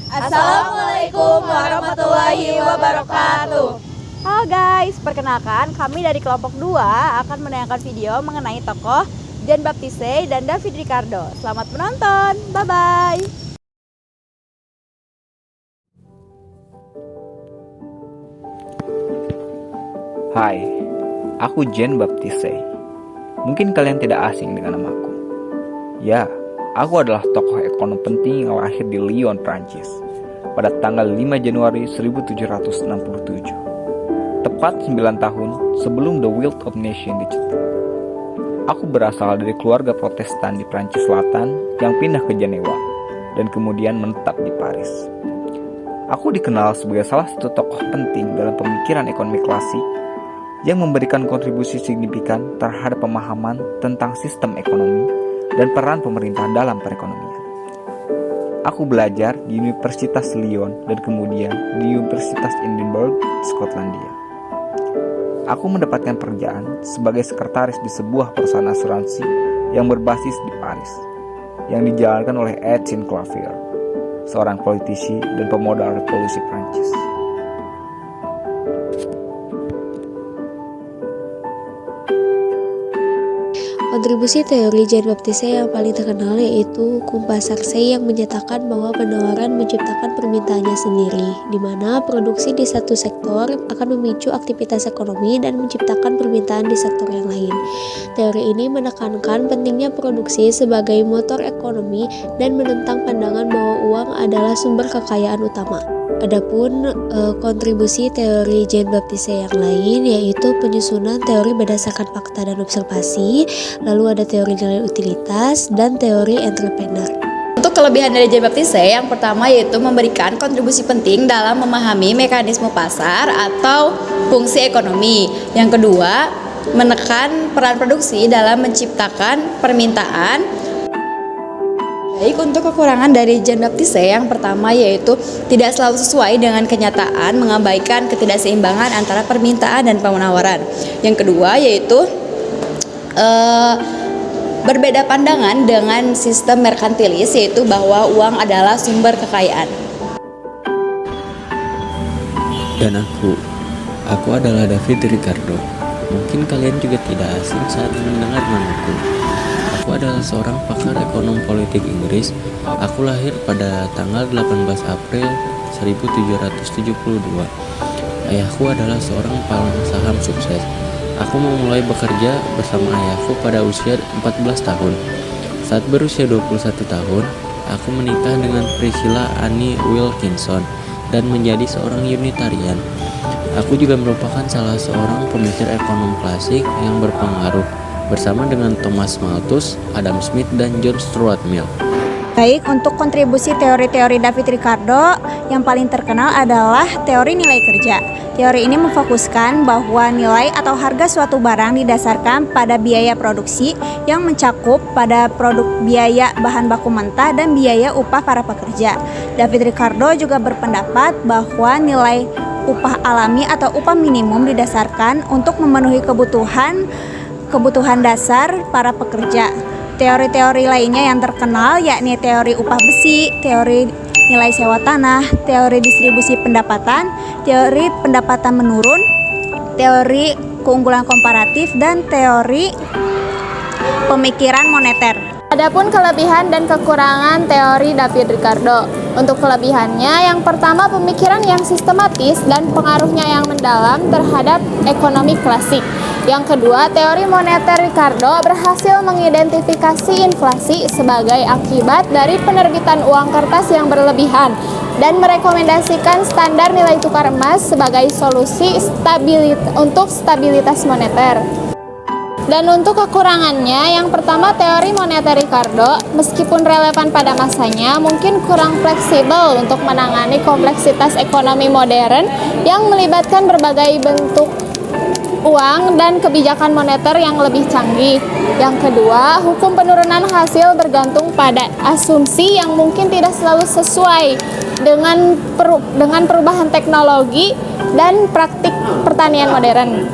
Assalamualaikum warahmatullahi wabarakatuh. Halo guys, perkenalkan kami dari kelompok 2 akan menayangkan video mengenai tokoh Jean Baptiste dan David Ricardo. Selamat menonton, bye-bye. Hai, aku Jean Baptiste. Mungkin kalian tidak asing dengan namaku. Ya, aku adalah tokoh ekonom penting yang lahir di Lyon, Prancis pada tanggal 5 Januari 1767. Tepat 9 tahun sebelum The Will of Nation dicetak. Aku berasal dari keluarga Protestan di Prancis Selatan yang pindah ke Jenewa dan kemudian menetap di Paris. Aku dikenal sebagai salah satu tokoh penting dalam pemikiran ekonomi klasik yang memberikan kontribusi signifikan terhadap pemahaman tentang sistem ekonomi dan peran pemerintah dalam perekonomian. Aku belajar di Universitas Lyon dan kemudian di Universitas Edinburgh, Skotlandia. Aku mendapatkan pekerjaan sebagai sekretaris di sebuah perusahaan asuransi yang berbasis di Paris, yang dijalankan oleh Etienne Clavier, seorang politisi dan pemodal revolusi Prancis. Kontribusi teori Jean Baptiste yang paling terkenal yaitu hukum pasar yang menyatakan bahwa penawaran menciptakan permintaannya sendiri, di mana produksi di satu sektor akan memicu aktivitas ekonomi dan menciptakan permintaan di sektor yang lain. Teori ini menekankan pentingnya produksi sebagai motor ekonomi dan menentang pandangan bahwa uang adalah sumber kekayaan utama. Adapun kontribusi teori Jean Baptiste yang lain yaitu penyusunan teori berdasarkan fakta dan observasi, lalu ada teori nilai utilitas dan teori entrepreneur. Untuk kelebihan dari Jean Baptiste, yang pertama yaitu memberikan kontribusi penting dalam memahami mekanisme pasar atau fungsi ekonomi. Yang kedua, menekan peran produksi dalam menciptakan permintaan. Baik, untuk kekurangan dari Jean Baptiste, yang pertama yaitu tidak selalu sesuai dengan kenyataan, mengabaikan ketidakseimbangan antara permintaan dan penawaran. Yang kedua yaitu berbeda pandangan dengan sistem merkantilis, yaitu bahwa uang adalah sumber kekayaan. Dan aku adalah David Ricardo. Mungkin kalian juga tidak asing saat mendengar namaku. Aku adalah seorang pakar ekonom politik Inggris. Aku lahir pada tanggal 18 April 1772. Ayahku adalah seorang pemegang saham sukses. Aku memulai bekerja bersama ayahku pada usia 14 tahun. Saat berusia 21 tahun, aku menikah dengan Priscilla Annie Wilkinson dan menjadi seorang Unitarian. Aku juga merupakan salah seorang pemikir ekonom klasik yang berpengaruh, bersama dengan Thomas Malthus, Adam Smith, dan John Stuart Mill. Baik, untuk kontribusi teori-teori David Ricardo yang paling terkenal adalah teori nilai kerja. Teori ini memfokuskan bahwa nilai atau harga suatu barang didasarkan pada biaya produksi yang mencakup pada produk biaya bahan baku mentah dan biaya upah para pekerja. David Ricardo juga berpendapat bahwa nilai upah alami atau upah minimum didasarkan untuk memenuhi kebutuhan dasar para pekerja. Teori-teori lainnya yang terkenal yakni teori upah besi, teori nilai sewa tanah, teori distribusi pendapatan, teori pendapatan menurun, teori keunggulan komparatif, dan teori pemikiran moneter. Adapun kelebihan dan kekurangan teori David Ricardo. Untuk kelebihannya, yang pertama pemikiran yang sistematis dan pengaruhnya yang mendalam terhadap ekonomi klasik. Yang kedua, teori moneter Ricardo berhasil mengidentifikasi inflasi sebagai akibat dari penerbitan uang kertas yang berlebihan dan merekomendasikan standar nilai tukar emas sebagai solusi untuk stabilitas moneter. Dan untuk kekurangannya, yang pertama teori moneter Ricardo, meskipun relevan pada masanya, mungkin kurang fleksibel untuk menangani kompleksitas ekonomi modern yang melibatkan berbagai bentuk uang dan kebijakan moneter yang lebih canggih. Yang kedua, hukum penurunan hasil bergantung pada asumsi yang mungkin tidak selalu sesuai dengan perubahan teknologi dan praktik pertanian modern.